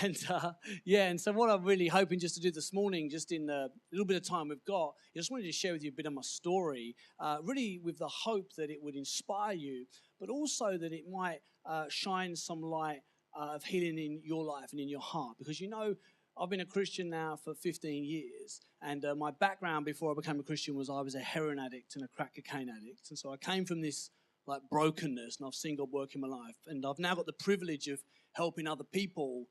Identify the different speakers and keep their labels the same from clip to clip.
Speaker 1: And and so what I'm really hoping just to do this morning, just in the little bit of time we've got, I just wanted to share with you a bit of my story, really with the hope that it would inspire you, but also that it might shine some light of healing in your life and in your heart. Because I've been a Christian now for 15 years, and my background before I became a Christian was I was a heroin addict and a crack cocaine addict. And so I came from this brokenness, and I've seen God work in my life. And I've now got the privilege of helping other people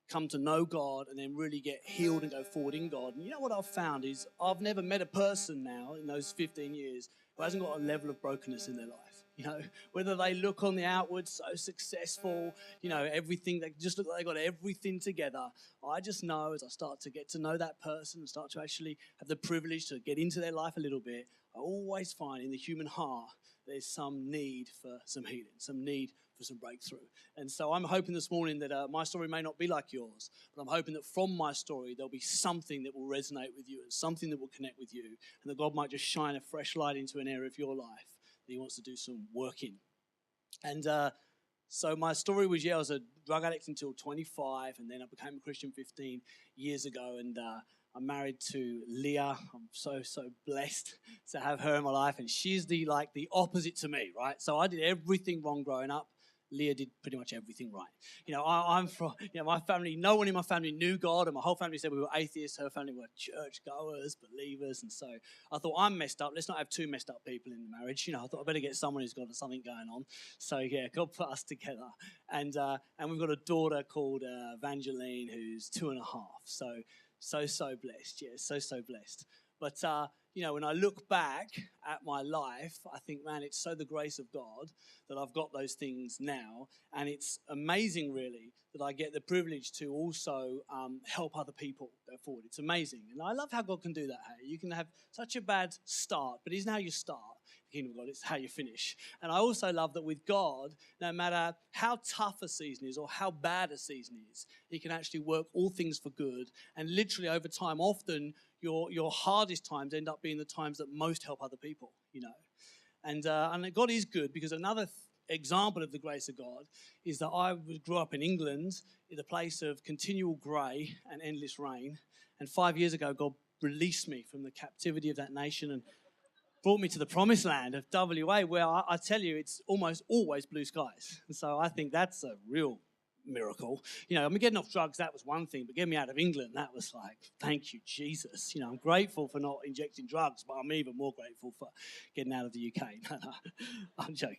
Speaker 1: come to know God and then really get healed and go forward in God. And you know what I've found is I've never met a person now in those 15 years who hasn't got a level of brokenness in their life. Whether they look on the outward so successful, everything, they just look like they got everything together. I just know as I start to get to know that person and start to actually have the privilege to get into their life a little bit, I always find in the human heart there's some need for some healing, some need for some breakthrough. And so I'm hoping this morning that my story may not be like yours, but I'm hoping that from my story there'll be something that will resonate with you and something that will connect with you, and that God might just shine a fresh light into an area of your life that he wants to do some work in. And so my story was, I was a drug addict until 25, and then I became a Christian 15 years ago, and I'm married to Leah. I'm so blessed to have her in my life, and she's the opposite to me, right? So I did everything wrong growing up. Leah did pretty much everything right. I'm from, my family, no one in my family knew God, and my whole family said we were atheists. Her family were church goers, believers, and so I thought, I'm messed up. Let's not have two messed up people in the marriage. I thought I better get someone who's got something going on. So God put us together, and we've got a daughter called Evangeline who's 2.5. So blessed, so blessed. But when I look back at my life, I think, man, it's so the grace of God that I've got those things now. And it's amazing, really, that I get the privilege to also help other people go forward. It's amazing. And I love how God can do that. Hey, you can have such a bad start, but it isn't how you start the kingdom of God, it's how you finish. And I also love that with God, no matter how tough a season is or how bad a season is, he can actually work all things for good. And literally over time, often your hardest times end up being the times that most help other people, And God is good, because another example of the grace of God is that I grew up in England in a place of continual grey and endless rain. And 5 years ago, God released me from the captivity of that nation and brought me to the promised land of WA, where I tell you, it's almost always blue skies. And so I think that's a real miracle. Getting off drugs, that was one thing, but getting me out of England, that was like, thank you, Jesus. I'm grateful for not injecting drugs, but I'm even more grateful for getting out of the UK. No, I'm joking.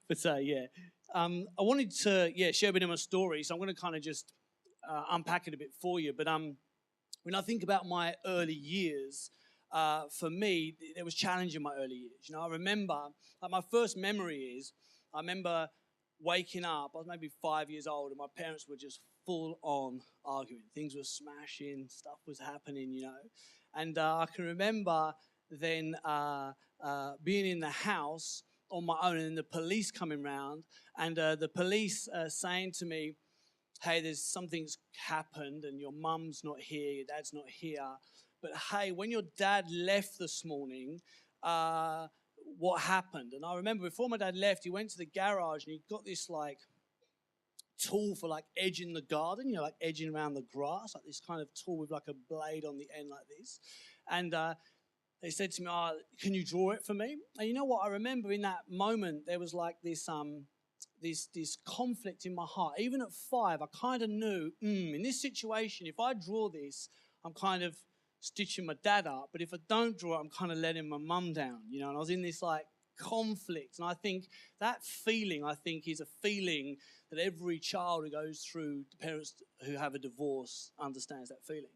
Speaker 1: But I wanted to, share a bit of my story, so I'm going to kind of just unpack it a bit for you. But when I think about my early years, for me, there was challenge in my early years. I remember, my first memory is, I remember waking up, I was maybe 5 years old, and my parents were just full on arguing. Things were smashing, stuff was happening, And I can remember then being in the house on my own, and the police coming round, and the police saying to me, hey, there's something's happened, and your mum's not here, your dad's not here. But hey, when your dad left this morning, what happened? And I remember before my dad left, he went to the garage and he got this tool for edging the garden, edging around the grass, this kind of tool with a blade on the end like this. And they said to me, can you draw it for me? And you know what? I remember in that moment, there was this conflict in my heart. Even at 5, I kind of knew, in this situation, if I draw this, I'm kind of stitching my dad up, but if I don't draw it, I'm kind of letting my mum down, and I was in this conflict. And I think that feeling, is a feeling that every child who goes through, the parents who have a divorce understands that feeling,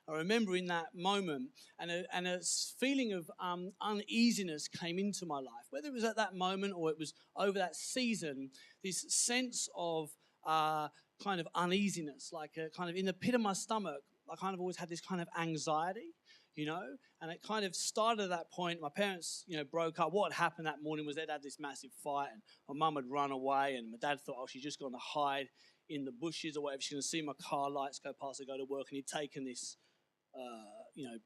Speaker 1: I remember in that moment, and a feeling of uneasiness came into my life, whether it was at that moment or it was over that season, this sense of kind of uneasiness, kind of in the pit of my stomach. I kind of always had this kind of anxiety, and it kind of started at that point. My parents, broke up. What had happened that morning was they'd had this massive fight, and my mum had run away, and my dad thought, she's just going to hide in the bushes or whatever. She's going to see my car lights go past and go to work, and he'd taken this,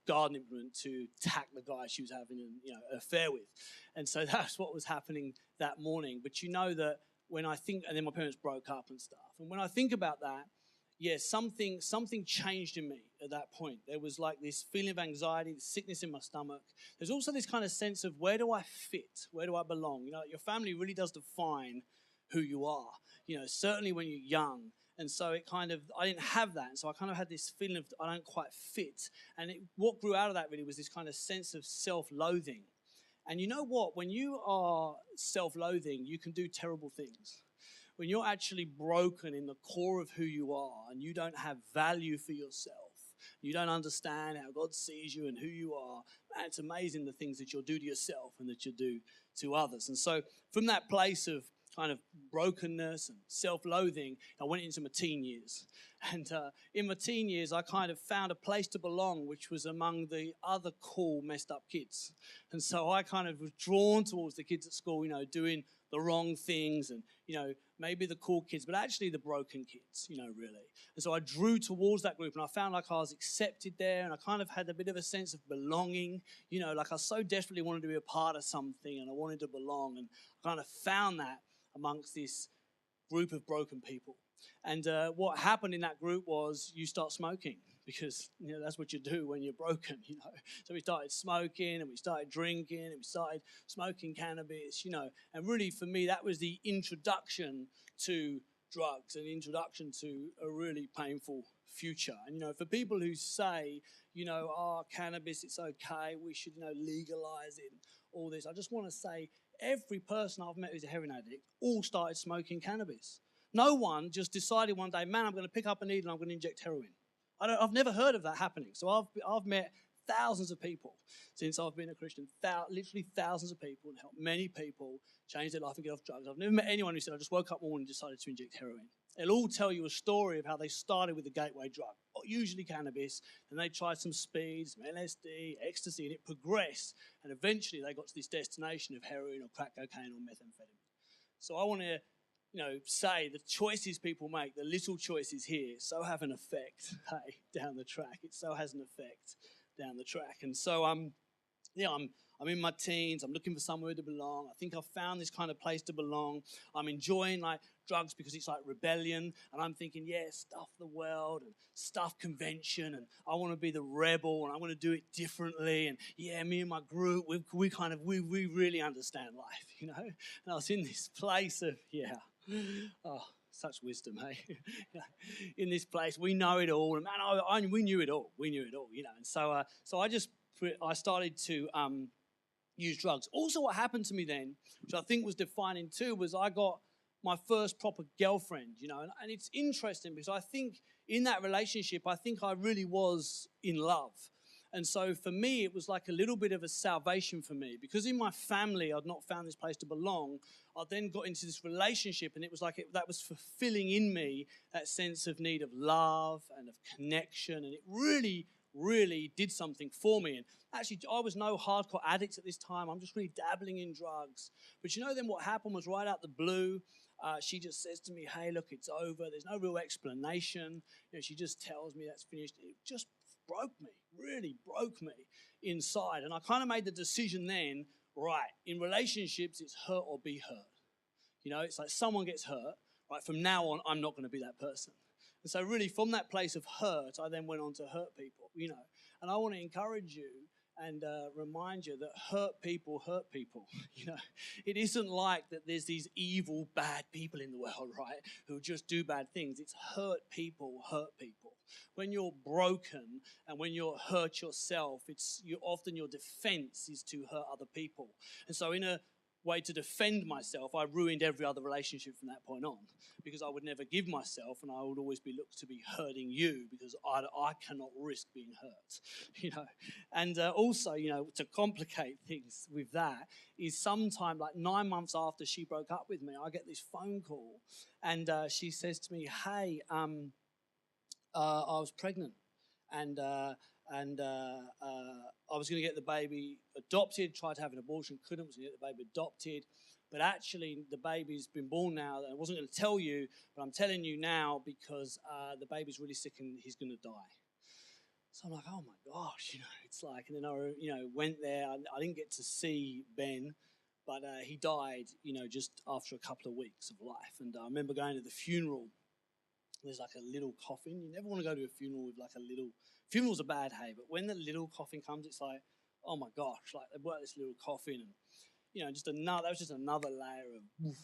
Speaker 1: garden implement to attack the guy she was having an affair with. And so that's what was happening that morning. But that when I think, and then my parents broke up and stuff, and when I think about that, something changed in me at that point. There was like this feeling of anxiety, this sickness in my stomach. There's also this kind of sense of, where do I fit? Where do I belong? Your family really does define who you are, certainly when you're young. And so I didn't have that. And so I kind of had this feeling of, I don't quite fit. And what grew out of that really was this kind of sense of self-loathing. And you know what? When you are self-loathing, you can do terrible things. When you're actually broken in the core of who you are and you don't have value for yourself, you don't understand how God sees you and who you are, man, it's amazing the things that you'll do to yourself and that you'll do to others. And so from that place of kind of brokenness and self-loathing, I went into my teen years. And in my teen years, I kind of found a place to belong, which was among the other cool, messed up kids. And so I kind of was drawn towards the kids at school, doing the wrong things and, maybe the cool kids, but actually the broken kids, really. And so I drew towards that group, and I found like I was accepted there, and I kind of had a bit of a sense of belonging, like I so desperately wanted to be a part of something and I wanted to belong. And I kind of found that amongst this group of broken people. And what happened in that group was you start smoking, because that's what you do when you're broken. So we started smoking and we started drinking and we started smoking cannabis, and really for me that was the introduction to drugs, an introduction to a really painful future. And for people who say, cannabis, it's okay, we should legalize it, all this, I just want to say, every person I've met who's a heroin addict all started smoking cannabis. No one just decided one day, man, I'm going to pick up a needle and I'm going to inject heroin. I've never heard of that happening. So I've met thousands of people since I've been a Christian, literally thousands of people, and helped many people change their life and get off drugs. I've never met anyone who said, I just woke up one morning and decided to inject heroin. They'll all tell you a story of how they started with a gateway drug, usually cannabis, and they tried some speed, some LSD, ecstasy, and it progressed. And eventually they got to this destination of heroin or crack cocaine or methamphetamine. So I want to say the choices people make, the little choices here, so have an effect, down the track. It so has an effect down the track. And so I'm in my teens. I'm looking for somewhere to belong. I think I've found this kind of place to belong. I'm enjoying drugs because it's like rebellion. And I'm thinking, stuff the world and stuff convention. And I want to be the rebel and I want to do it differently. And me and my group, we really understand life, And I was in this place of, oh, such wisdom, hey? In this place, we know it all. And man, we knew it all. And so I started to use drugs. Also, what happened to me then, which I think was defining too, was I got my first proper girlfriend, and it's interesting because I think in that relationship, I think I really was in love. And so for me, it was like a little bit of a salvation for me, because in my family, I'd not found this place to belong. I then got into this relationship, and it was like that was fulfilling in me that sense of need of love and of connection, and it really, really did something for me. And actually, I was no hardcore addict at this time. I'm just really dabbling in drugs. But then what happened was, right out the blue, she just says to me, hey, look, it's over. There's no real explanation. She just tells me that's finished. It just broke me, really broke me inside. And I kind of made the decision then, right, in relationships, it's hurt or be hurt. It's like someone gets hurt, right, from now on, I'm not going to be that person. And so really from that place of hurt, I then went on to hurt people, And I want to encourage you and remind you that hurt people. It isn't like that there's these evil, bad people in the world, right, who just do bad things. It's hurt people. When you're broken and when you're hurt yourself, often your defense is to hurt other people. And so in a way to defend myself, I ruined every other relationship from that point on, because I would never give myself, and I would always be looked to be hurting you, because I cannot risk being hurt, And also, to complicate things with that is sometime like 9 months after she broke up with me, I get this phone call, and she says to me, hey, I was pregnant, and I was going to get the baby adopted, tried to have an abortion, couldn't, was going to get the baby adopted. But actually, the baby's been born now. I wasn't going to tell you, but I'm telling you now because the baby's really sick and he's going to die. So I'm like, oh my gosh, it's like, and then I, went there. I didn't get to see Ben, but he died, just after a couple of weeks of life. And I remember going to the funeral. there's like a little coffin. You never want to go to a funeral with like a little, funeral's a bad hay, but when the little coffin comes, it's like, oh my gosh, like they brought this little coffin and, that was just another layer of,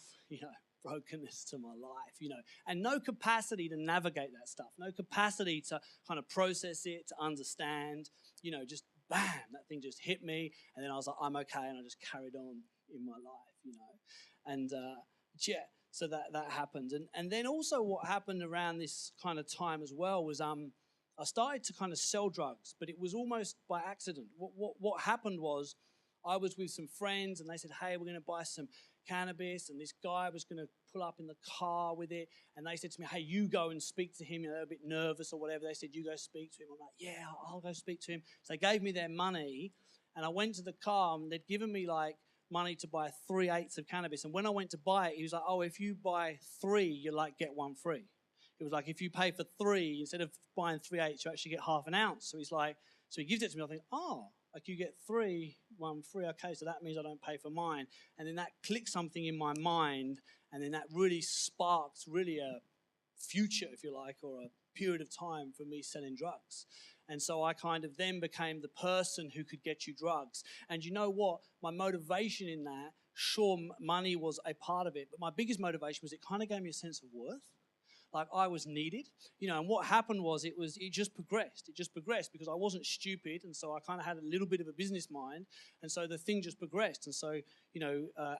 Speaker 1: brokenness to my life, and no capacity to navigate that stuff, no capacity to kind of process it, to understand, just bam, that thing just hit me. And then I was like, I'm okay. And I just carried on in my life, and so that happened. And then also what happened around this kind of time as well was I started to kind of sell drugs, but it was almost by accident. What happened was I was with some friends and they said, hey, we're going to buy some cannabis, and this guy was going to pull up in the car with it, and they said to me, hey, you go and speak to him. They were a bit nervous or whatever. They said, you go speak to him. I'm like, yeah, I'll go speak to him. So they gave me their money, and I went to the car, and they'd given me like money to buy 3/8 of cannabis. And when I went to buy it, he was like, oh, if you buy 3, you like get 1 free. It was like, if you pay for 3, instead of buying 3/8, you actually get half an ounce. So he's like, so he gives it to me. I think, oh, like you get 3, 1 free. Okay, so that means I don't pay for mine. And then that clicked something in my mind, and then that really sparked really a future, if you like, or a period of time for me selling drugs. And so I kind of then became the person who could get you drugs. And you know what? My motivation in that, sure, money was a part of it, but my biggest motivation was it kind of gave me a sense of worth. Like I was needed, and what happened was it just progressed. It just progressed because I wasn't stupid, and so I kind of had a little bit of a business mind, and so the thing just progressed. And so,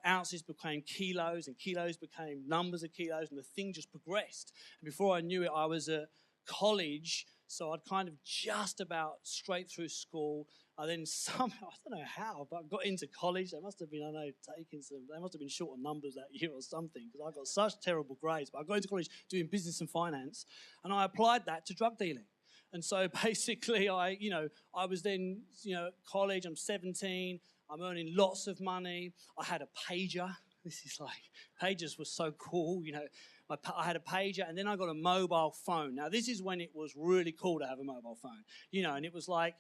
Speaker 1: ounces became kilos, and kilos became numbers of kilos, and the thing just progressed. And before I knew it, I was at college, so I'd kind of just about straight through school. I then somehow, I don't know how, but I got into college. They must have been, they must have been short on numbers that year or something, because I got such terrible grades. But I got into college doing business and finance, and I applied that to drug dealing. And so basically I was then, at college, I'm 17, I'm earning lots of money. I had a pager. This is like, pagers were so cool, I had a pager, and then I got a mobile phone. Now, this is when it was really cool to have a mobile phone, and it was like,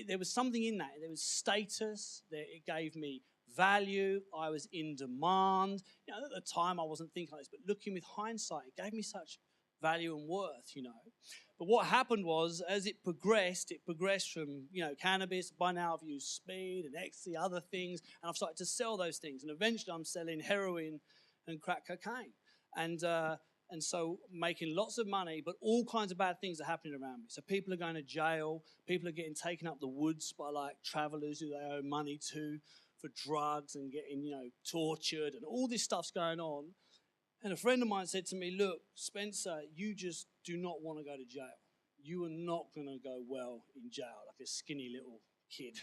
Speaker 1: there was something in that. There was status. It gave me value. I was in demand. At the time, I wasn't thinking like this, but looking with hindsight, it gave me such value and worth, But what happened was, as it progressed from, cannabis. By now, I've used speed and ecstasy, other things, and I've started to sell those things. And eventually, I'm selling heroin and crack cocaine. And so making lots of money, but all kinds of bad things are happening around me. So people are going to jail. People are getting taken up the woods by like travelers who they owe money to for drugs and getting, tortured, and all this stuff's going on. And a friend of mine said to me, look, Spencer, you just do not want to go to jail. You are not going to go well in jail, like a skinny little kid.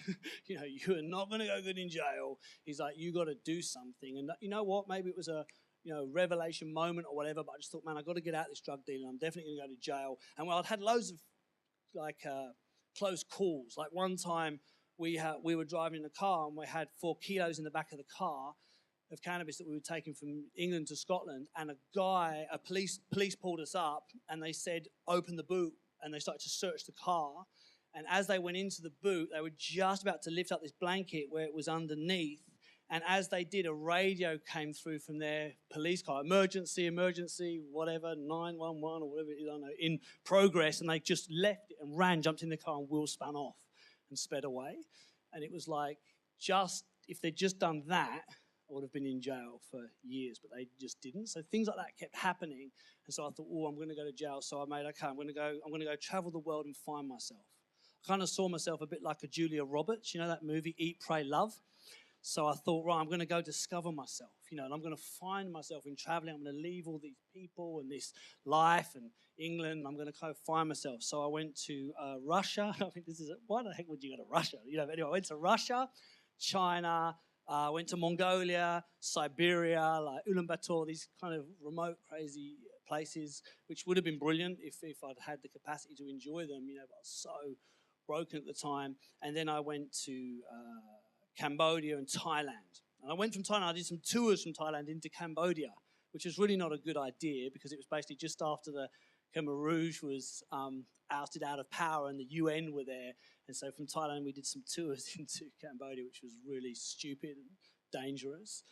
Speaker 1: You are not going to go good in jail. He's like, you got to do something. And you know what? Maybe it was a revelation moment or whatever, but I just thought, man, I've got to get out of this drug dealing. I'm definitely going to go to jail. And I'd had loads of close calls. Like one time we were driving in a car and we had 4 kilos in the back of the car of cannabis that we were taking from England to Scotland. And police pulled us up and they said, open the boot. And they started to search the car. And as they went into the boot, they were just about to lift up this blanket where it was underneath. And as they did, a radio came through from their police car, emergency, whatever, 911 or whatever it is, I don't know, in progress. And they just left it and ran, jumped in the car and wheels spun off and sped away. And it was like, if they'd just done that, I would have been in jail for years, but they just didn't. So things like that kept happening. And so I thought, I'm going to go to jail. So I made, okay, I'm going to go travel the world and find myself. I kind of saw myself a bit like a Julia Roberts, that movie, Eat, Pray, Love. So I thought, right, I'm going to go discover myself, and I'm going to find myself in traveling. I'm going to leave all these people and this life and England. I'm going to go find myself. So I went to Russia. I mean, why the heck would you go to Russia? Anyway, I went to Russia, China, went to Mongolia, Siberia, like Ulaanbaatar, these kind of remote, crazy places, which would have been brilliant if I'd had the capacity to enjoy them, but I was so broken at the time. And then I went to Cambodia and Thailand. And I went from Thailand, I did some tours from Thailand into Cambodia, which was really not a good idea because it was basically just after the Khmer Rouge was ousted out of power and the UN were there. And so from Thailand, we did some tours into Cambodia, which was really stupid and dangerous.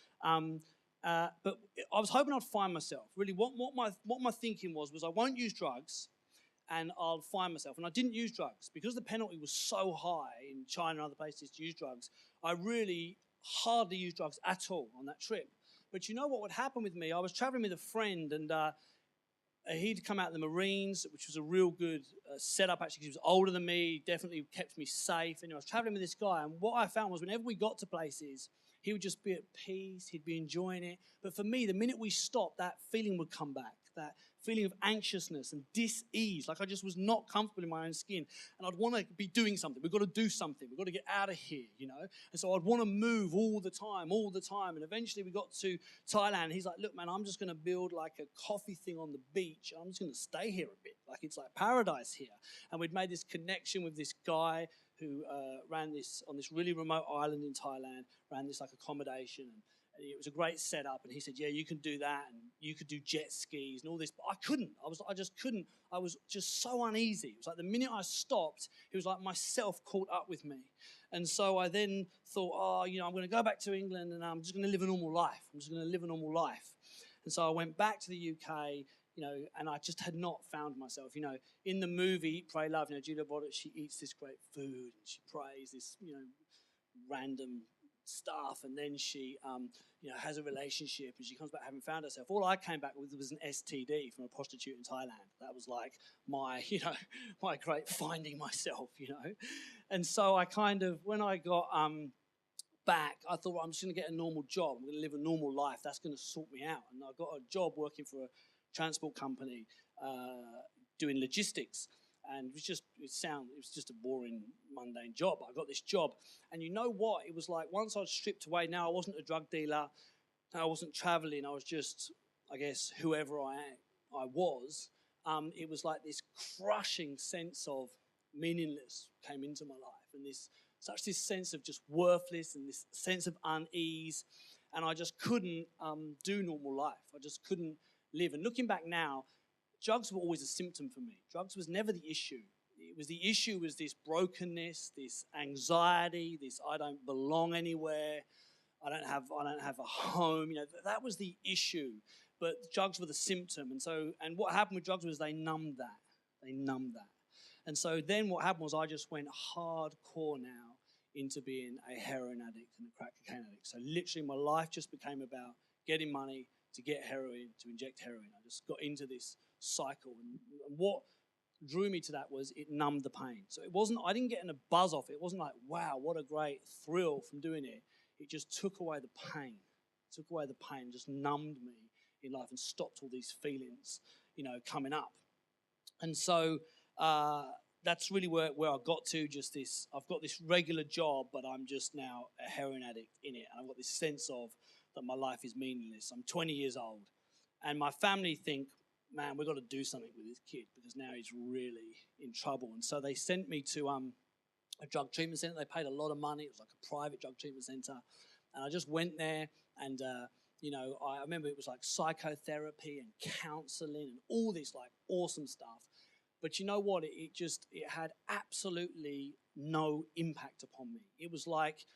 Speaker 1: But I was hoping I'd find myself. Really, what my thinking was I won't use drugs, and I'll find myself. And I didn't use drugs because the penalty was so high in China and other places to use drugs. I really hardly used drugs at all on that trip. But you know what would happen with me? I was traveling with a friend, and he'd come out of the Marines, which was a real good setup, actually, because he was older than me, definitely kept me safe. And I was traveling with this guy, and what I found was whenever we got to places, he would just be at peace, he'd be enjoying it. But for me, the minute we stopped, that feeling would come back, that feeling of anxiousness and dis-ease, like I just was not comfortable in my own skin. And I'd want to be doing something. We've got to do something. We've got to get out of here, you know. And so I'd want to move all the time. And eventually we got to Thailand. He's like, look, man, I'm just going to build like a coffee thing on the beach. I'm just going to stay here a bit. Like it's like paradise here. And we'd made this connection with this guy who ran this on this really remote island in Thailand, ran this like accommodation, and it was a great setup. And he said, yeah, you can do that, and you could do jet skis and all this. But I couldn't. I just couldn't. I was just so uneasy. It was like the minute I stopped, it was like myself caught up with me. And so I then thought, I'm going to go back to England, and I'm just going to live a normal life. And so I went back to the UK, and I just had not found myself. In the movie Eat, Pray, Love, Julia Roberts, she eats this great food, and she prays this, random stuff, and then she, has a relationship, and she comes back having found herself. All I came back with was an STD from a prostitute in Thailand. That was like my, my great finding myself, And so I kind of, when I got back, I thought, well, I'm just going to get a normal job. I'm going to live a normal life. That's going to sort me out. And I got a job working for a transport company doing logistics. And it was just a boring, mundane job. I got this job. And you know what? It was like once I was stripped away, now I wasn't a drug dealer. I wasn't traveling. I was just, I guess, whoever I was. It was like this crushing sense of meaningless came into my life. And this sense of just worthless and this sense of unease. And I just couldn't do normal life. I just couldn't live. And looking back now, drugs were always a symptom for me. Drugs was never the issue. The issue was this brokenness, this anxiety, this I don't belong anywhere, I don't have a home. That was the issue. But drugs were the symptom. And what happened with drugs was they numbed that. And so then what happened was I just went hardcore now into being a heroin addict and a crack cocaine addict. So literally my life just became about getting money to get heroin, to inject heroin. I just got into this cycle. And what drew me to that was it numbed the pain. So I didn't get in a buzz off it. It wasn't like, wow, what a great thrill from doing it. It just took away the pain. Just numbed me in life and stopped all these feelings, coming up. And so that's really where I got to, I've got this regular job, but I'm just now a heroin addict in it. And I've got this sense of that my life is meaningless. I'm 20 years old. And my family think, man, we've got to do something with this kid because now he's really in trouble. And so they sent me to a drug treatment center. They paid a lot of money. It was like a private drug treatment center. And I just went there and, I remember it was like psychotherapy and counseling and all this like awesome stuff. But you know what? It had absolutely no impact upon me. It was like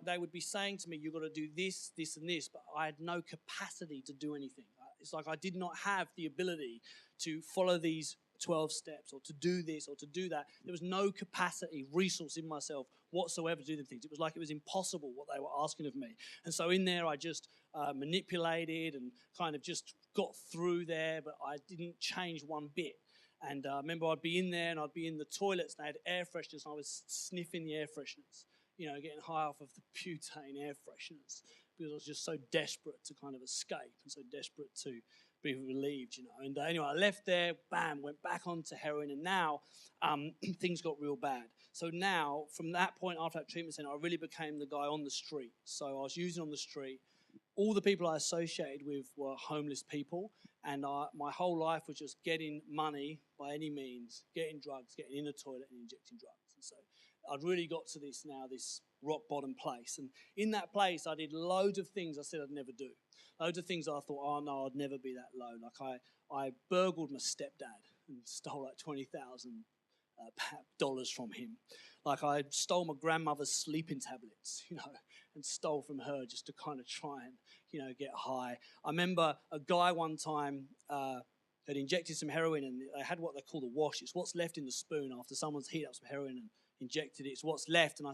Speaker 1: they would be saying to me, you've got to do this, this, and this, but I had no capacity to do anything. It's like I did not have the ability to follow these 12 steps or to do this or to do that. There was no capacity, resource in myself whatsoever to do the things. It was like it was impossible what they were asking of me. And so in there I just manipulated and kind of just got through there, but I didn't change one bit. And I remember I'd be in there and I'd be in the toilets and they had air fresheners and I was sniffing the air fresheners, getting high off of the butane air fresheners because I was just so desperate to kind of escape and so desperate to be relieved, And anyway, I left there, bam, went back onto heroin, and now things got real bad. So now, from that point after that treatment center, I really became the guy on the street. So I was using on the street. All the people I associated with were homeless people, and my whole life was just getting money by any means, getting drugs, getting in the toilet and injecting drugs. And so I'd really got to this rock bottom place. And in that place, I did loads of things I said I'd never do. Loads of things I thought, oh no, I'd never be that low. Like I burgled my stepdad and stole like $20,000 dollars from him. Like I stole my grandmother's sleeping tablets, and stole from her just to kind of try and, get high. I remember a guy one time had injected some heroin, and they had what they call the wash. It's what's left in the spoon after someone's heated up some heroin and injected it. It's what's left. And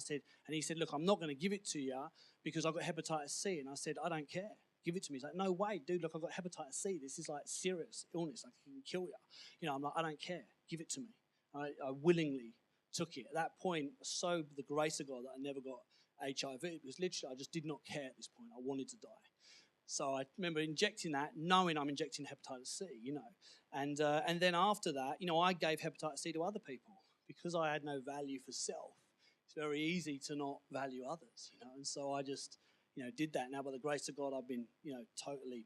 Speaker 1: he said, look, I'm not going to give it to you because I've got hepatitis C. And I said, I don't care. Give it to me. He's like, no way, dude, look, I've got hepatitis C. This is like serious illness. Like, it can kill you. I'm like, I don't care. Give it to me. I willingly took it. At that point, so the grace of God that I never got HIV, because literally I just did not care at this point. I wanted to die. So I remember injecting that, knowing I'm injecting hepatitis C, And then after that, I gave hepatitis C to other people because I had no value for self. It's very easy to not value others, And so I just, did that. Now, by the grace of God, I've been, totally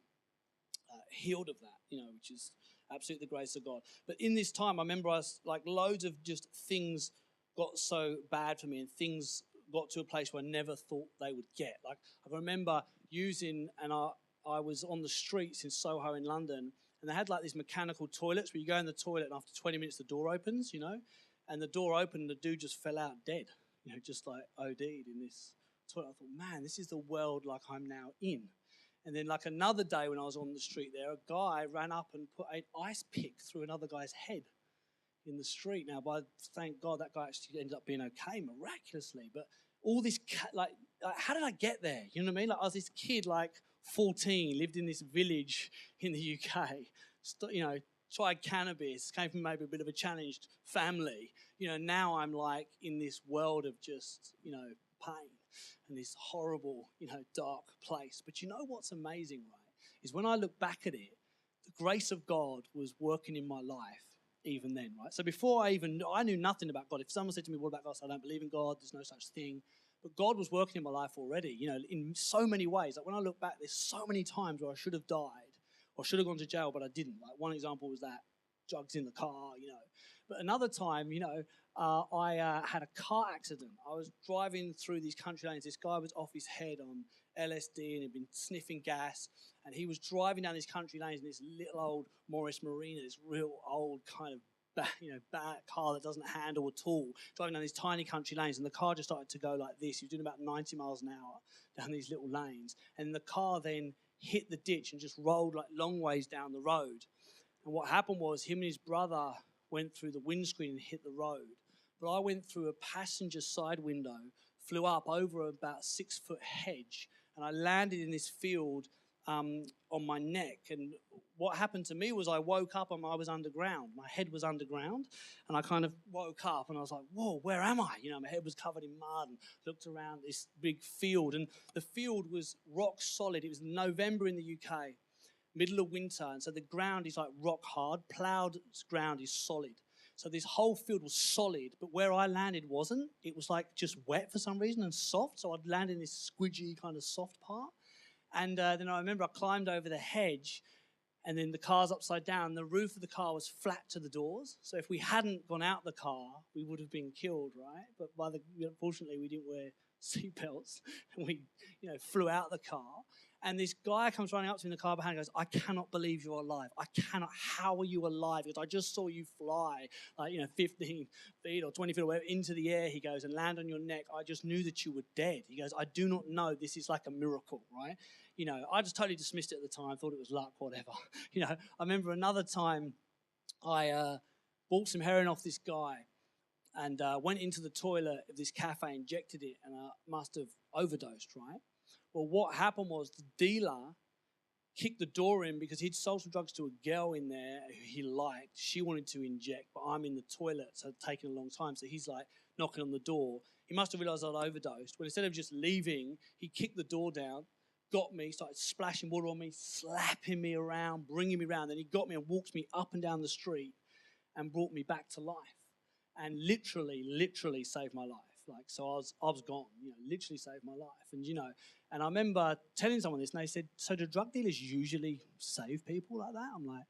Speaker 1: healed of that, which is absolutely the grace of God. But in this time, I remember loads of just things got so bad for me, and things got to a place where I never thought they would get. Like I remember I was on the streets in Soho in London, and they had like these mechanical toilets where you go in the toilet and after 20 minutes the door opens, and the door opened and the dude just fell out dead, just like OD'd in this toilet. I thought, man, this is the world like I'm now in. And then like another day when I was on the street there, a guy ran up and put an ice pick through another guy's head in the street. Now, thank God that guy actually ended up being okay miraculously. But all this, how did I get there? You know what I mean? Like I was this kid, like 14, lived in this village in the UK, tried cannabis, came from maybe a bit of a challenged family. Now I'm like in this world of just, pain and this horrible, dark place. But what's amazing, right, is when I look back at it, the grace of God was working in my life even then, right? So before I knew nothing about God. If someone said to me, what about God? I said, I don't believe in God. There's no such thing. But God was working in my life already, in so many ways. Like when I look back, there's so many times where I should have died or should have gone to jail, but I didn't. Like one example was that drugs in the car, But another time, I had a car accident. I was driving through these country lanes. This guy was off his head on LSD and had been sniffing gas. And he was driving down these country lanes in this little old Morris Marina, this real old kind of bad car that doesn't handle at all, driving down these tiny country lanes, and the car just started to go like this. He was doing about 90 miles an hour down these little lanes, and the car then hit the ditch and just rolled like long ways down the road. And what happened was him and his brother went through the windscreen and hit the road, but I went through a passenger side window, flew up over about 6-foot hedge, and I landed in this field on my neck. And what happened to me was I woke up and I was underground. My head was underground, and I kind of woke up and I was like, whoa, where am I? My head was covered in mud, and looked around this big field, and the field was rock solid. It was November in the UK, middle of winter, and so the ground is like rock hard. Ploughed ground is solid. So this whole field was solid, but where I landed wasn't. It was like just wet for some reason and soft, so I'd landed in this squidgy kind of soft part. And then I remember I climbed over the hedge, and then the car's upside down. The roof of the car was flat to the doors. So if we hadn't gone out the car, we would have been killed, right? But unfortunately, we didn't wear seatbelts, and we, flew out the car. And this guy comes running up to me in the car behind and goes, I cannot believe you're alive. How are you alive? Because I just saw you fly, 15 feet or 20 feet or whatever into the air, he goes, and land on your neck. I just knew that you were dead. He goes, I do not know. This is like a miracle, right? I just totally dismissed it at the time, thought it was luck, whatever. I remember another time I bought some heroin off this guy and went into the toilet of this cafe, injected it, and I must have overdosed, right? Well, what happened was the dealer kicked the door in because he'd sold some drugs to a girl in there who he liked. She wanted to inject, but I'm in the toilet, so it's taken a long time. So he's like knocking on the door. He must have realised I'd overdosed. But instead of just leaving, he kicked the door down, got me, started splashing water on me, slapping me around, bringing me around. Then he got me and walked me up and down the street and brought me back to life and literally saved my life. So I was gone, literally saved my life. And I remember telling someone this, and they said, so do drug dealers usually save people like that? I'm like,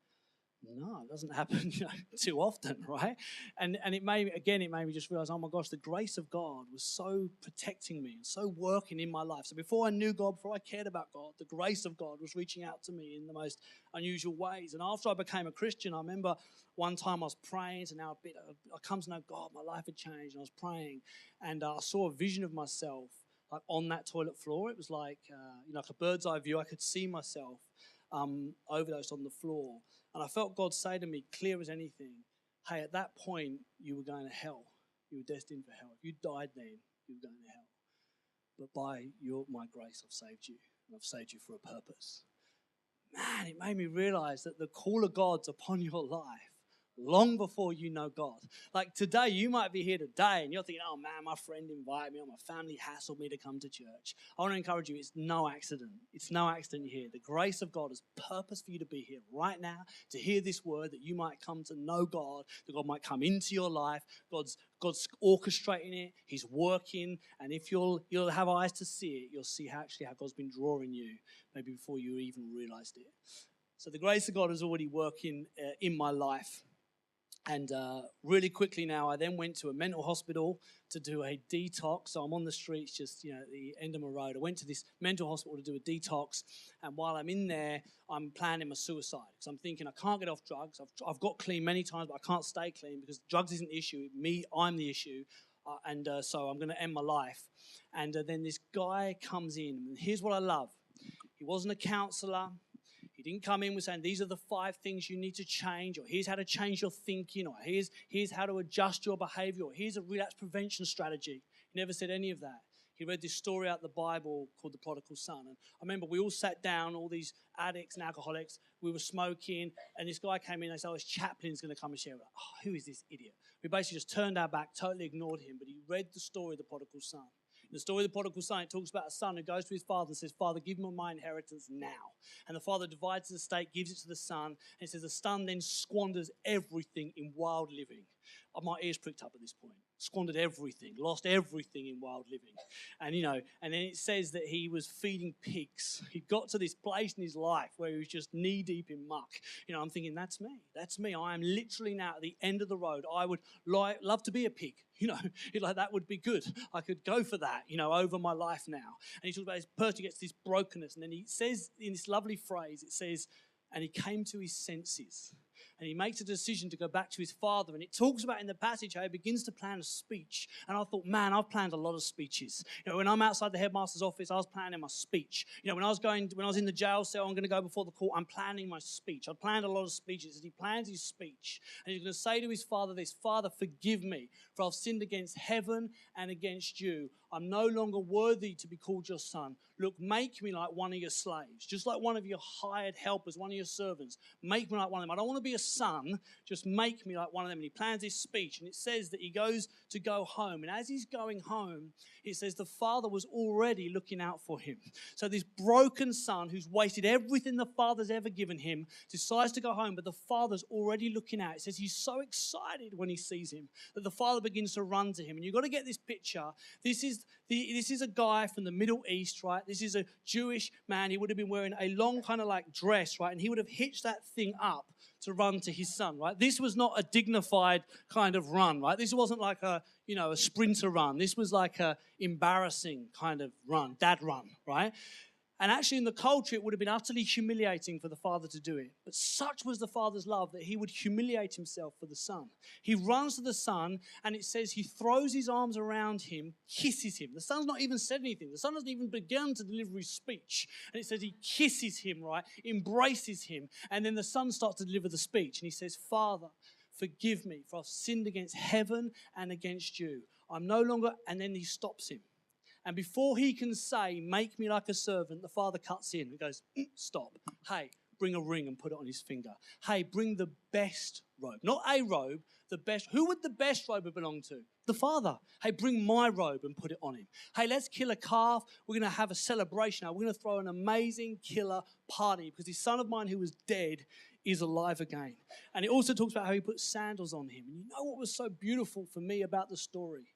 Speaker 1: No, it doesn't happen too often, right? And it made me just realize, oh my gosh, the grace of God was so protecting me and so working in my life. So before I knew God, before I cared about God, the grace of God was reaching out to me in the most unusual ways. And after I became a Christian, I remember one time I was praying, and now I come to know God, my life had changed, and I was praying, and I saw a vision of myself like on that toilet floor. It was like like a bird's eye view. I could see myself overdosed on the floor. And I felt God say to me, clear as anything, hey, at that point, you were going to hell. You were destined for hell. If you died then, you were going to hell. But by my grace, I've saved you. And I've saved you for a purpose. Man, it made me realize that the call of God's upon your life long before you know God. Like today, you might be here today and you're thinking, oh man, my friend invited me or my family hassled me to come to church. I want to encourage you, it's no accident. It's no accident you're here. The grace of God has purpose for you to be here right now, to hear this word, that you might come to know God, that God might come into your life. God's orchestrating it. He's working. And if you'll have eyes to see it, you'll see how God's been drawing you, maybe before you even realized it. So the grace of God is already working in my life. And really quickly now, I then went to a mental hospital to do a detox. So I'm on the streets just, at the end of my road. I went to this mental hospital to do a detox. And while I'm in there, I'm planning my suicide. Because I'm thinking I can't get off drugs. I've got clean many times, but I can't stay clean because drugs isn't the issue. I'm the issue. So I'm going to end my life. And then this guy comes in. And here's what I love. He wasn't a counselor. He didn't come in with saying, these are the 5 things you need to change, or here's how to change your thinking, or here's how to adjust your behavior, or here's a relapse prevention strategy. He never said any of that. He read this story out of the Bible called The Prodigal Son. And I remember we all sat down, all these addicts and alcoholics, we were smoking, and this guy came in and they said, oh, his chaplain's going to come and share. We're like, oh, who is this idiot? We basically just turned our back, totally ignored him, but he read the story of the Prodigal Son. In the story of the prodigal son, it talks about a son who goes to his father and says, Father, give me my inheritance now. And the father divides the estate, gives it to the son, and it says the son then squanders everything in wild living. My ears pricked up at this point. Squandered everything, lost everything in wild living. And, and then it says that he was feeding pigs. He got to this place in his life where he was just knee deep in muck. I'm thinking, that's me. That's me. I am literally now at the end of the road. I would love to be a pig. That would be good. I could go for that, over my life now. And he talks about this person who gets this brokenness. And then he says in this lovely phrase, it says, and he came to his senses. And he makes a decision to go back to his father. And it talks about in the passage how he begins to plan a speech. And I thought, man, I've planned a lot of speeches. When I'm outside the headmaster's office, I was planning my speech. When I was in the jail cell, I'm going to go before the court, I'm planning my speech. I planned a lot of speeches. And he plans his speech. And he's going to say to his father this, Father, forgive me, for I've sinned against heaven and against you. I'm no longer worthy to be called your son. Look, make me like one of your slaves, just like one of your hired helpers, one of your servants. Make me like one of them. I don't want to be a son, just make me like one of them. And he plans his speech, and it says that he goes to go home. And as he's going home, it says the father was already looking out for him. So this broken son who's wasted everything the father's ever given him decides to go home, but the father's already looking out. It says he's so excited when he sees him that the father begins to run to him. And you've got to get this picture. This is a guy from the Middle East, right? This is a Jewish man. He would have been wearing a long kind of like dress, right? And he would have hitched that thing up to run to his son, right? This was not a dignified kind of run, right? This wasn't like a sprinter run. This was like a embarrassing kind of run, dad run, right? And actually in the culture, it would have been utterly humiliating for the father to do it. But such was the father's love that he would humiliate himself for the son. He runs to the son, and it says he throws his arms around him, kisses him. The son's not even said anything. The son hasn't even begun to deliver his speech. And it says he kisses him, right? Embraces him. And then the son starts to deliver the speech. And he says, Father, forgive me, for I've sinned against heaven and against you. I'm no longer, and then he stops him. And before he can say, make me like a servant, the father cuts in and goes, stop. Hey, bring a ring and put it on his finger. Hey, bring the best robe. Not a robe, the best. Who would the best robe belong to? The father. Hey, bring my robe and put it on him. Hey, let's kill a calf. We're going to have a celebration now. We're going to throw an amazing killer party because this son of mine who was dead is alive again. And it also talks about how he put sandals on him. And you know what was so beautiful for me about the story?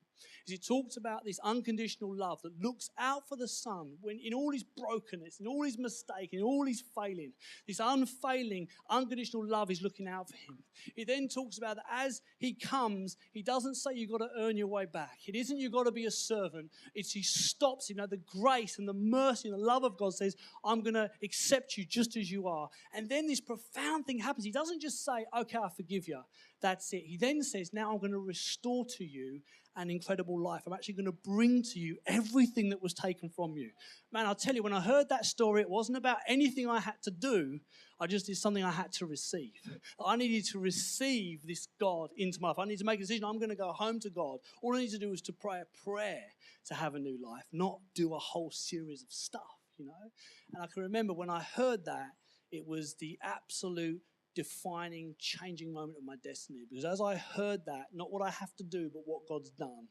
Speaker 1: is it talks about this unconditional love that looks out for the Son when in all his brokenness, in all his mistake, in all his failing. This unfailing, unconditional love is looking out for him. It then talks about that as he comes, he doesn't say you've got to earn your way back. It isn't you've got to be a servant. It's he stops, the grace and the mercy and the love of God says, I'm going to accept you just as you are. And then this profound thing happens. He doesn't just say, okay, I forgive you. That's it. He then says, now I'm going to restore to you an incredible life. I'm actually going to bring to you everything that was taken from you. Man, I'll tell you, when I heard that story, it wasn't about anything I had to do. I just did something I had to receive. I needed to receive this God into my life. I need to make a decision. I'm going to go home to God. All I need to do is to pray a prayer to have a new life, not do a whole series of stuff, And I can remember when I heard that, it was the absolute defining, changing moment of my destiny. Because as I heard that, not what I have to do, but what God's done,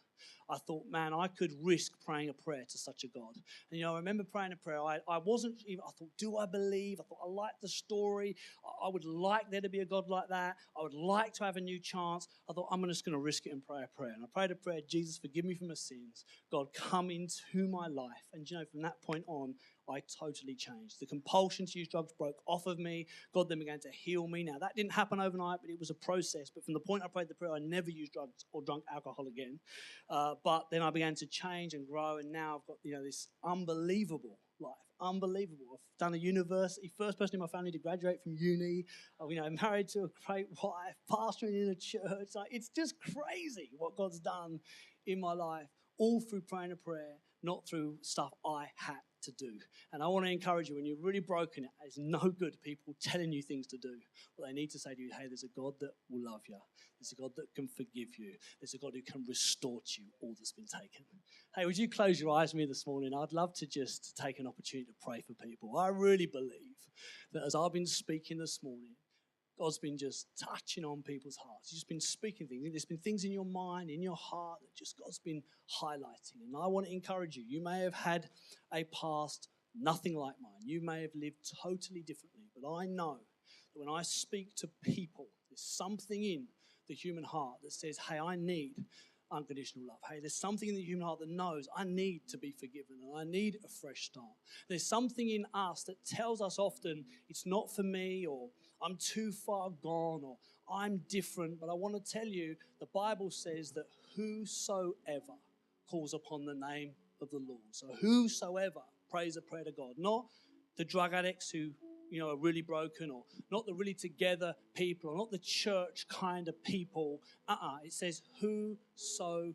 Speaker 1: I thought, man, I could risk praying a prayer to such a God. And, I remember praying a prayer. I wasn't even, I thought, do I believe? I thought, I like the story. I would like there to be a God like that. I would like to have a new chance. I thought, I'm just going to risk it and pray a prayer. And I prayed a prayer, Jesus, forgive me for my sins. God, come into my life. And, from that point on, I totally changed. The compulsion to use drugs broke off of me. God then began to heal me. Now, that didn't happen overnight, but it was a process. But from the point I prayed the prayer, I never used drugs or drunk alcohol again. But then I began to change and grow, and now I've got, this unbelievable life. Unbelievable. I've done a university, first person in my family to graduate from uni. Married to a great wife, pastoring in a church. It's just crazy what God's done in my life, all through praying a prayer, not through stuff I had to do. And I want to encourage you, when you're really broken, it's no good people telling you things to do. What they need to say to you, hey, there's a God that will love you. There's a God that can forgive you. There's a God who can restore to you all that's been taken. Hey, would you close your eyes with me this morning? I'd love to just take an opportunity to pray for people. I really believe that as I've been speaking this morning, God's been just touching on people's hearts. He's just been speaking things. There's been things in your mind, in your heart that just God's been highlighting. And I want to encourage you. You may have had a past nothing like mine. You may have lived totally differently. But I know that when I speak to people, there's something in the human heart that says, hey, I need unconditional love. Hey, there's something in the human heart that knows I need to be forgiven and I need a fresh start. There's something in us that tells us often it's not for me, or I'm too far gone, or I'm different. But I want to tell you, the Bible says that whosoever calls upon the name of the Lord. So whosoever prays a prayer to God, not the drug addicts who are really broken, or not the really together people, or not the church kind of people. It says whosoever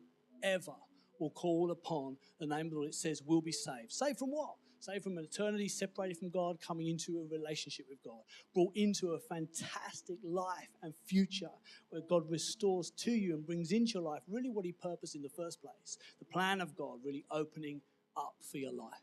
Speaker 1: will call upon the name of the Lord. It says will be saved. Saved from what? Saved from an eternity separated from God, coming into a relationship with God, brought into a fantastic life and future where God restores to you and brings into your life really what he purposed in the first place. The plan of God really opening up for your life.